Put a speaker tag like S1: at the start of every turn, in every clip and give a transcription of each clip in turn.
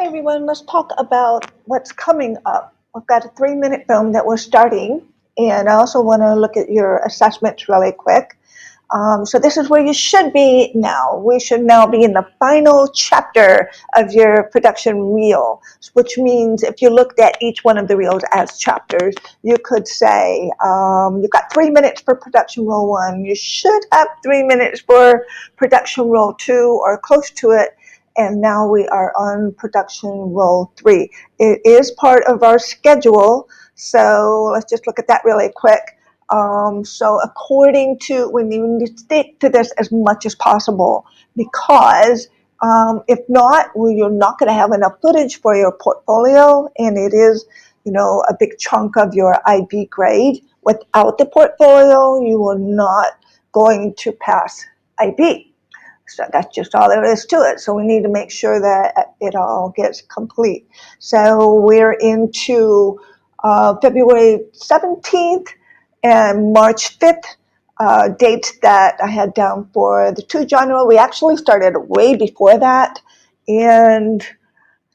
S1: Hi everyone, let's talk about what's coming up. We've got a 3-minute film that we're starting, and I also want to look at your assessments really quick. So this is where you should be now. We should now be in the final chapter of your production reel, which means if you looked at each one of the reels as chapters, you could say you've got 3 minutes for production reel 1. You should have 3 minutes for production reel 2 or close to it. And now we are on production reel 3. It is part of our schedule, so let's just look at that really quick. So according to, we need to stick to this as much as possible, because if not, you're not going to have enough footage for your portfolio, and it is, a big chunk of your IB grade. Without the portfolio, you are not going to pass IB. So that's just all there is to it. So we need to make sure that it all gets complete. So we're into February 17th and March 5th, dates that I had down for the 2 genre. We actually started way before that, and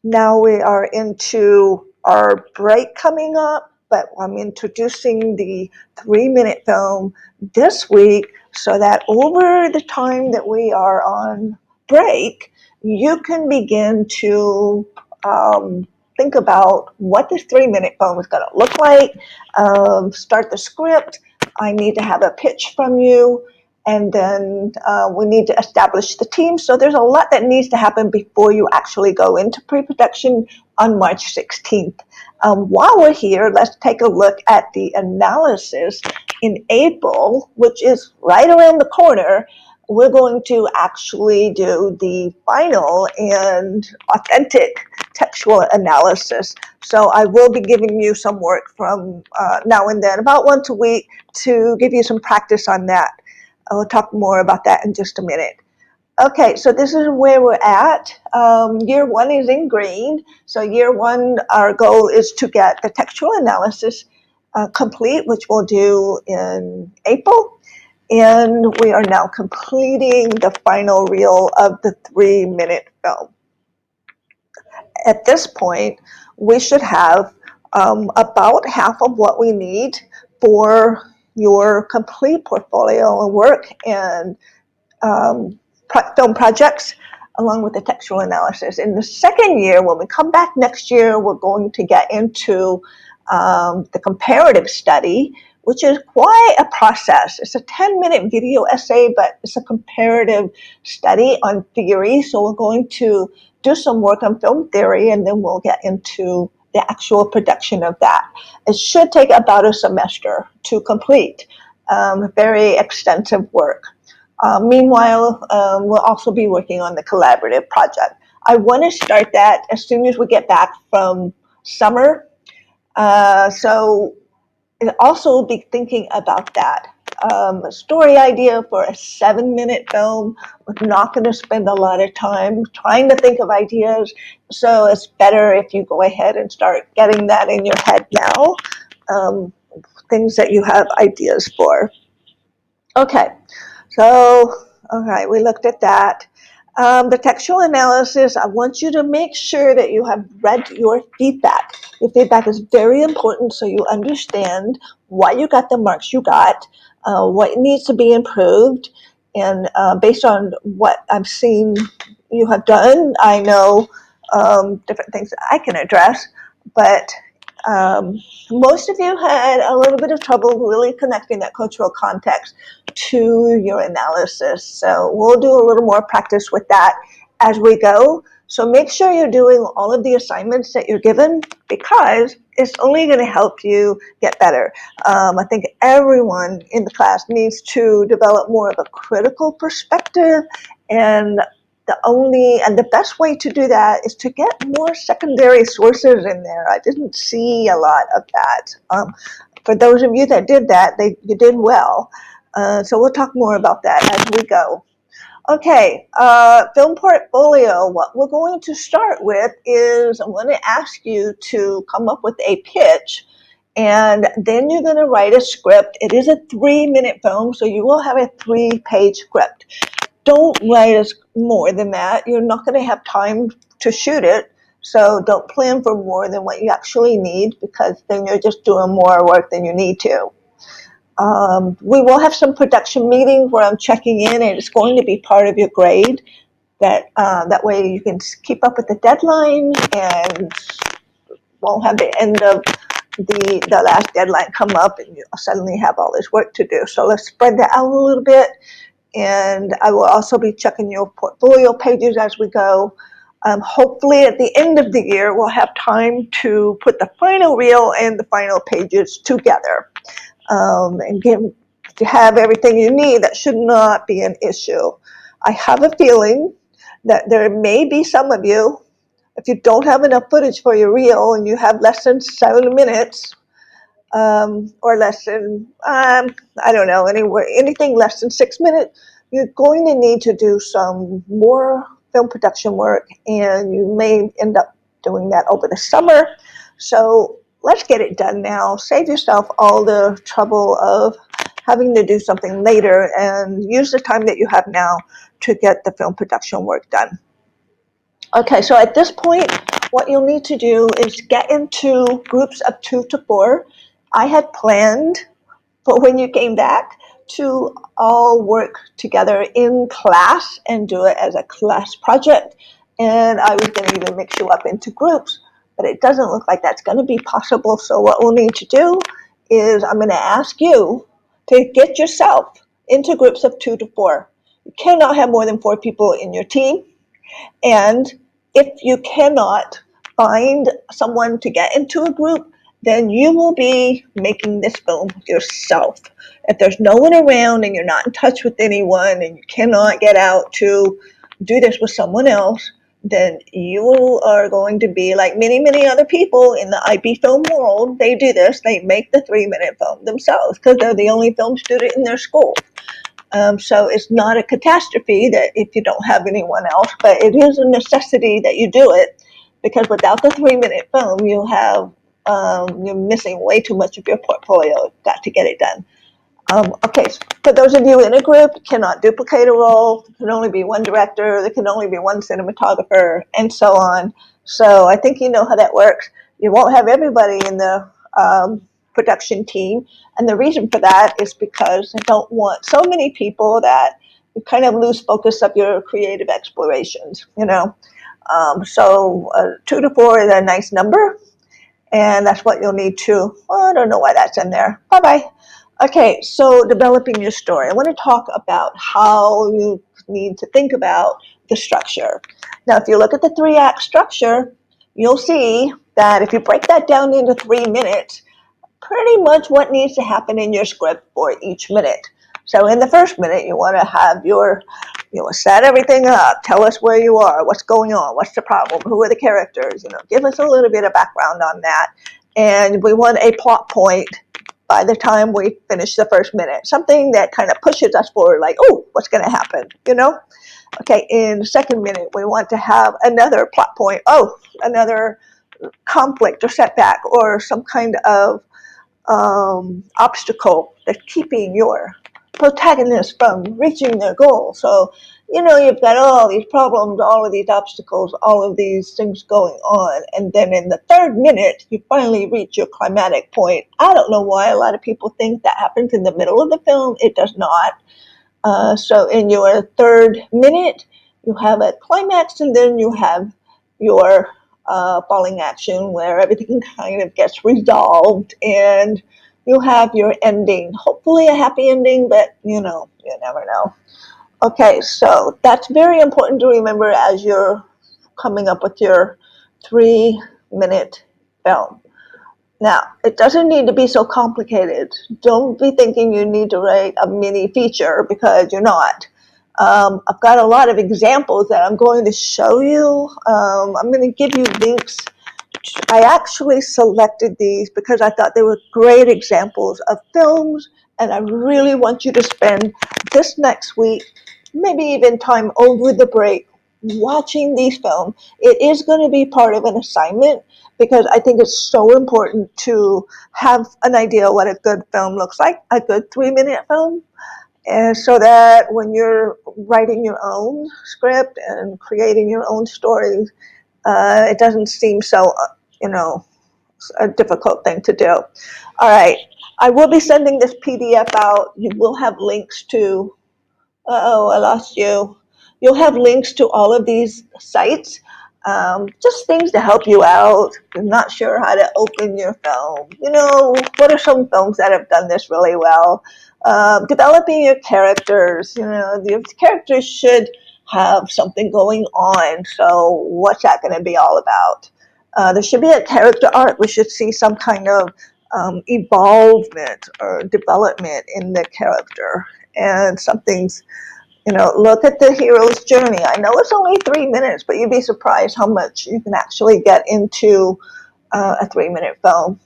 S1: now we are into our break coming up, but I'm introducing the 3-minute film this week so that over the time that we are on break, you can begin to think about what this 3-minute film is going to look like, start the script. I need to have a pitch from you, and then we need to establish the team. So there's a lot that needs to happen before you actually go into pre-production on March 16th. While we're here, let's take a look at the analysis in April, which is right around the corner. We're going to actually do the final and authentic textual analysis. So I will be giving you some work from now and then, about once a week, to give you some practice on that. I'll talk more about that in just a minute. Okay, so this is where we're at. Year 1 is in green. So year 1, our goal is to get the textual analysis complete, which we'll do in April. And we are now completing the final reel of the 3-minute film. At this point, we should have about half of what we need for your complete portfolio and work and film projects, along with the textual analysis. In the second year, when we come back next year, we're going to get into the comparative study, which is quite a process. It's a 10-minute video essay, but it's a comparative study on theory. So we're going to do some work on film theory, and then we'll get into the actual production of that. It should take about a semester to complete. Very extensive work. Meanwhile, we'll also be working on the collaborative project. I want to start that as soon as we get back from summer. So also be thinking about that. A story idea for a 7-minute film. We're not going to spend a lot of time trying to think of ideas, so it's better if you go ahead and start getting that in your head now, things that you have ideas for. Okay, so, all right, we looked at that. The textual analysis, I want you to make sure that you have read your feedback. Your feedback is very important, so you understand why you got the marks you got, what needs to be improved, and based on what I've seen you have done, I know different things that I can address, but most of you had a little bit of trouble really connecting that cultural context to your analysis. So we'll do a little more practice with that as we go. So make sure you're doing all of the assignments that you're given, because it's only going to help you get better. I think everyone in the class needs to develop more of a critical perspective, and the best way to do that is to get more secondary sources in there. I didn't see a lot of that. For those of you that did that, you did well. So we'll talk more about that as we go. Okay, film portfolio. What we're going to start with is I'm going to ask you to come up with a pitch, and then you're going to write a script. It is a 3-minute film, so you will have a 3-page script. Don't write us more than that. You're not going to have time to shoot it. So don't plan for more than what you actually need, because then you're just doing more work than you need to. We will have some production meetings where I'm checking in, and it's going to be part of your grade. That way you can keep up with the deadlines and won't have the end of the last deadline come up and you suddenly have all this work to do. So let's spread that out a little bit. And I will also be checking your portfolio pages as we go. Hopefully at the end of the year, we'll have time to put the final reel and the final pages together, and to have everything you need. That should not be an issue. I have a feeling that there may be some of you, if you don't have enough footage for your reel and you have less than 7 minutes, or less than, I don't know, anything less than 6 minutes, you're going to need to do some more film production work, and you may end up doing that over the summer. So let's get it done now. Save yourself all the trouble of having to do something later, and use the time that you have now to get the film production work done. Okay, so at this point, what you'll need to do is get into groups of 2 to 4. I had planned for when you came back to all work together in class and do it as a class project. And I was going to even mix you up into groups, but it doesn't look like that's going to be possible. So what we'll need to do is I'm going to ask you to get yourself into groups of 2 to 4. You cannot have more than 4 people in your team. And if you cannot find someone to get into a group, then you will be making this film yourself. If there's no one around and you're not in touch with anyone and you cannot get out to do this with someone else, then you are going to be like many, many other people in the IB film world. They do this, they make the 3-minute film themselves because they're the only film student in their school. So it's not a catastrophe that if you don't have anyone else, but it is a necessity that you do it, because without the 3-minute film, you're missing way too much of your portfolio. You've got to get it done. Okay, so for those of you in a group, you cannot duplicate a role. There can only be one director. There can only be one cinematographer, and so on. So I think you know how that works. You won't have everybody in the production team, and the reason for that is because I don't want so many people that you kind of lose focus of your creative explorations. So 2 to 4 is a nice number, and that's what you'll need to. Well, I don't know why that's in there. Bye bye. Okay, so developing your story. I want to talk about how you need to think about the structure. Now, if you look at the 3-act structure, you'll see that if you break that down into 3 minutes, pretty much what needs to happen in your script for each minute. So in the first minute, you want to have set everything up, tell us where you are, what's going on, what's the problem, who are the characters, give us a little bit of background on that. And we want a plot point by the time we finish the first minute, something that kind of pushes us forward, like, oh, what's going to happen, Okay, in the second minute, we want to have another plot point, another conflict or setback or some kind of obstacle that's keeping your protagonist from reaching their goal. So, you've got all these problems, all of these obstacles, all of these things going on. And then in the third minute, you finally reach your climatic point. I don't know why a lot of people think that happens in the middle of the film. It does not. So in your third minute, you have a climax, and then you have your falling action where everything kind of gets resolved, and you have your ending. Hopefully a happy ending, but you never know. Okay, so that's very important to remember as you're coming up with your 3-minute film. Now, it doesn't need to be so complicated. Don't be thinking you need to write a mini feature, because you're not. I've got a lot of examples that I'm going to show you. I'm going to give you links. I actually selected these because I thought they were great examples of films, and I really want you to spend this next week, maybe even time over the break, watching these films. It is going to be part of an assignment, because I think it's so important to have an idea what a good film looks like, a good 3-minute film, and so that when you're writing your own script and creating your own stories, It doesn't seem so, you know, a difficult thing to do. All right. I will be sending this PDF out. You will have links to, oh, I lost you. You'll have links to all of these sites, just things to help you out. If you're not sure how to open your film. You know, what are some films that have done this really well? Developing your characters. You know, your characters should have something going on. So, what's that going to be all about? There should be a character arc. We should see some kind of evolvement or development in the character, and something's, you know, look at the hero's journey. I know it's only 3 minutes, but you'd be surprised how much you can actually get into a 3 minute film.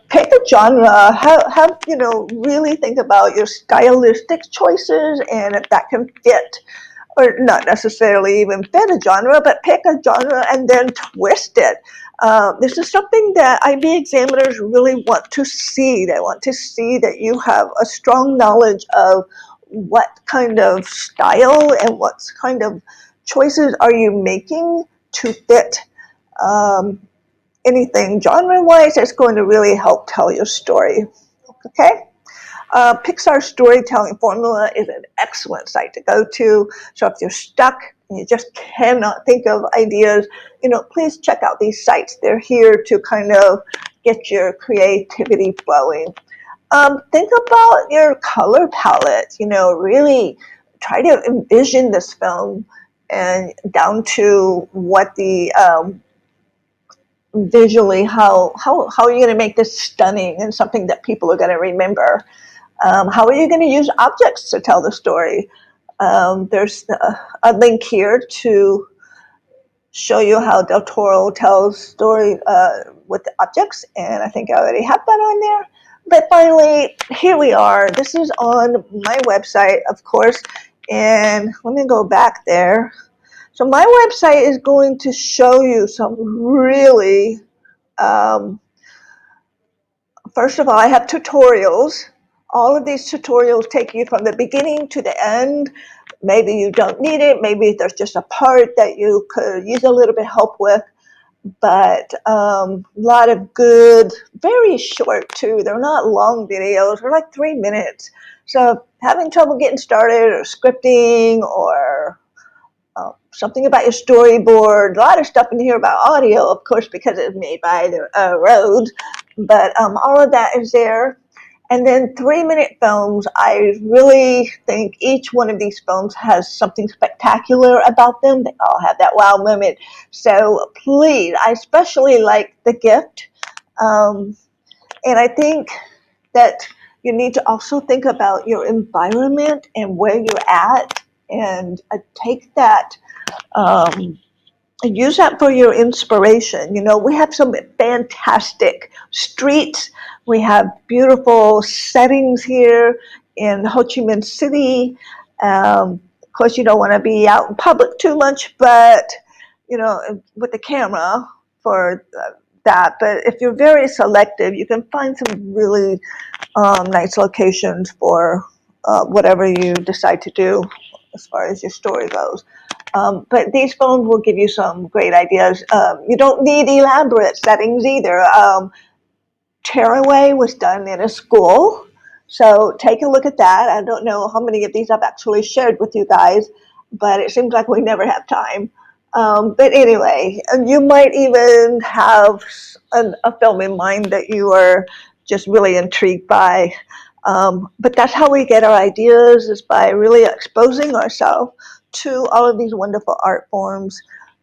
S1: Pick a genre. Have, you know, really think about your stylistic choices and if that can fit, or not necessarily even fit a genre, but pick a genre and then twist it. This is something that IB examiners really want to see. They want to see that you have a strong knowledge of what kind of style and what kind of choices are you making to fit um, anything genre-wise that's going to really help tell your story. Okay? Pixar Storytelling Formula is an excellent site to go to. So if you're stuck and you just cannot think of ideas, you know, please check out these sites. They're here to kind of get your creativity flowing. Think about your color palette. You know, really try to envision this film and down to what the visually, how are you going to make this stunning and something that people are going to remember. How are you going to use objects to tell the story? There's a link here to show you how Del Toro tells story with objects, and I think I already have that on there. But finally, here we are. This is on my website, of course, and let me go back there. So my website is going to show you some really, um, first of all, I have tutorials. All of these tutorials take you from the beginning to the end. Maybe you don't need it. Maybe there's just a part that you could use a little bit of help with. But a lot of good, very short too. They're not long videos. They're like 3 minutes. So if having trouble getting started or scripting or something about your storyboard, a lot of stuff in here about audio, of course, because it's made by the Rode. But all of that is there. And then 3 minute films, I really think each one of these films has something spectacular about them. They all have that wow moment. So please, I especially like The Gift. And I think that you need to also think about your environment and where you're at, and take that and use that for your inspiration. You know, we have some fantastic streets. We have beautiful settings here in Ho Chi Minh City. Of course, you don't want to be out in public too much, but, you know, with the camera for that. But if you're very selective, you can find some really nice locations for whatever you decide to do as far as your story goes. But these phones will give you some great ideas. You don't need elaborate settings either. Tearaway was done in a school, so take a look at that. I don't know how many of these I've actually shared with you guys, but it seems like we never have time. But anyway, you might even have a film in mind that you are just really intrigued by. But that's how we get our ideas, is by really exposing ourselves to all of these wonderful art forms.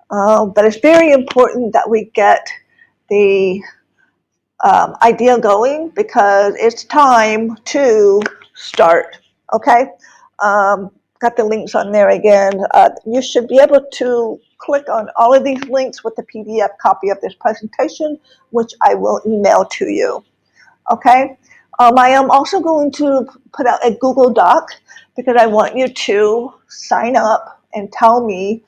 S1: But it's very important that we get the idea going, because it's time to start. Okay? Got the links on there again. You should be able to click on all of these links with the PDF copy of this presentation, which I will email to you. Okay? I am also going to put out a Google Doc, because I want you to sign up and tell me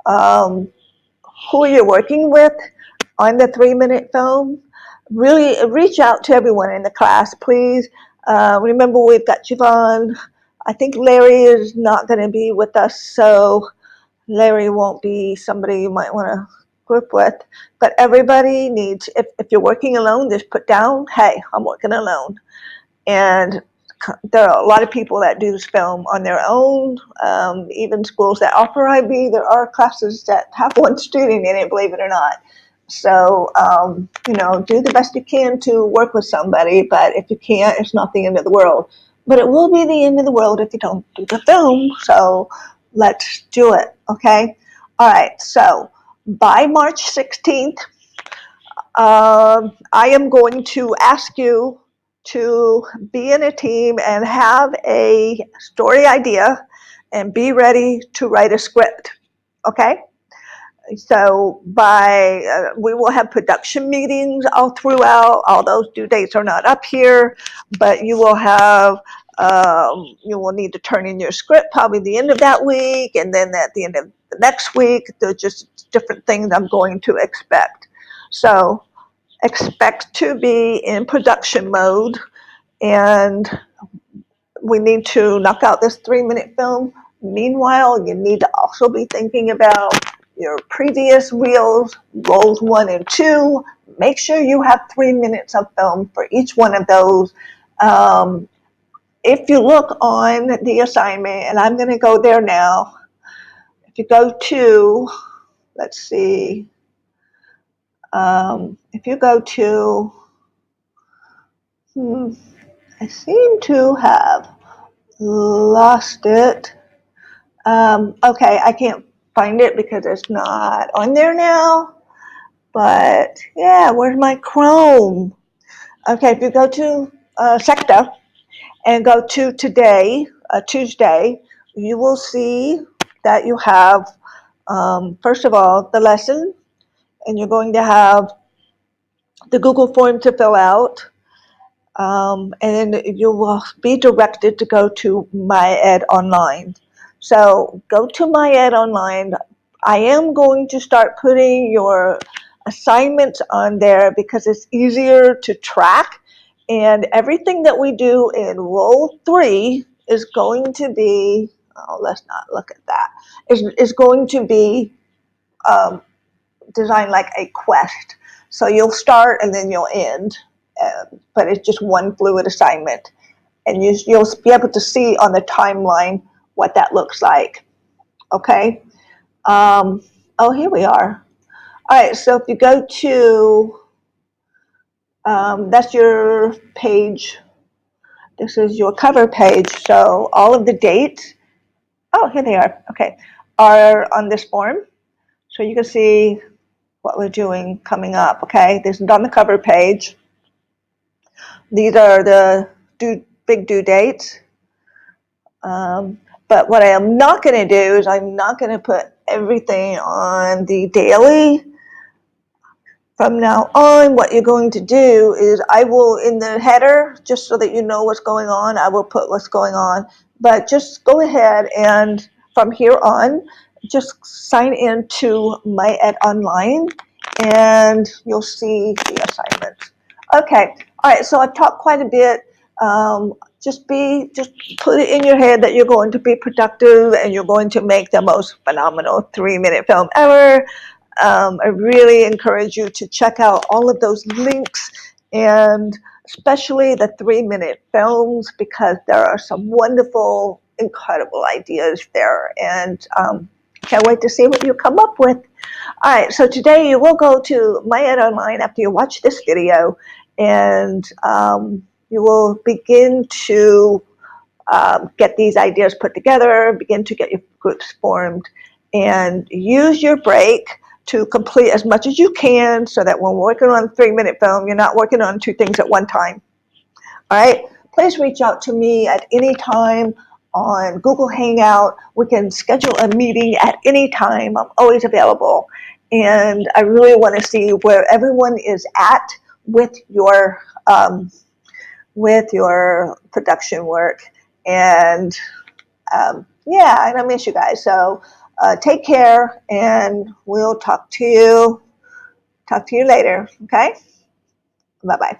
S1: who you're working with on the 3 minute film. Really reach out to everyone in the class, please. Remember, we've got Javon. I think Larry is not going to be with us, so Larry won't be somebody you might want to group with, but everybody needs, if you're working alone, just put down, hey, I'm working alone. And there are a lot of people that do this film on their own. Even schools that offer IB, there are classes that have one student in it, believe it or not. So, do the best you can to work with somebody, but if you can't, it's not the end of the world. But it will be the end of the world if you don't do the film, so let's do it, okay? All right, so by March 16th, I am going to ask you to be in a team and have a story idea and be ready to write a script, okay? So we will have production meetings all throughout. All those due dates are not up here, but you will have, you will need to turn in your script probably the end of that week, and then at the end of the next week, there's just different things I'm going to expect. So expect to be in production mode, and we need to knock out this 3-minute film. Meanwhile, you need to also be thinking about your previous reels, rolls 1 and 2. Make sure you have 3 minutes of film for each one of those. If you look on the assignment, and I'm going to go there now, if you go to, let's see, if you go to, I seem to have lost it. Okay, I can't find it because it's not on there now. But yeah, where's my Chrome? Okay, if you go to Sector and go to today, Tuesday, you will see that you have, first of all, the lesson, and you're going to have the Google form to fill out. And then you will be directed to go to MyEd Online. So go to MyEd Online. I am going to start putting your assignments on there because it's easier to track. And everything that we do in Roll 3 is going to be, oh, let's not look at that, is going to be designed like a quest. So you'll start and then you'll end, but it's just one fluid assignment. And you'll be able to see on the timeline what that looks like. Okay? Oh, here we are. All right, so if you go to, that's your page. This is your cover page. So all of the dates, oh, here they are. Okay, are on this form. So you can see what we're doing coming up. Okay, this is on the cover page. These are the big due dates. But what I am not going to do is I'm not going to put everything on the daily. From now on, what you're going to do is I will, in the header, just so that you know what's going on, I will put what's going on. But just go ahead and from here on, just sign in to MyEd Online and you'll see the assignments. Okay, all right, so I've talked quite a bit. Just put it in your head that you're going to be productive and you're going to make the most phenomenal 3-minute film ever. I really encourage you to check out all of those links, and especially the 3-minute films, because there are some wonderful, incredible ideas there, and can't wait to see what you come up with. All right, so today you will go to MyEd Online after you watch this video, and you will begin to get these ideas put together, begin to get your groups formed, and use your break to complete as much as you can so that when we're working on a 3-minute film, you're not working on 2 things at one time. All right, please reach out to me at any time on Google Hangout. We can schedule a meeting at any time. I'm always available. And I really want to see where everyone is at with your production work. And yeah, and I miss you guys. So take care, and we'll talk to you later. Okay? Bye-bye.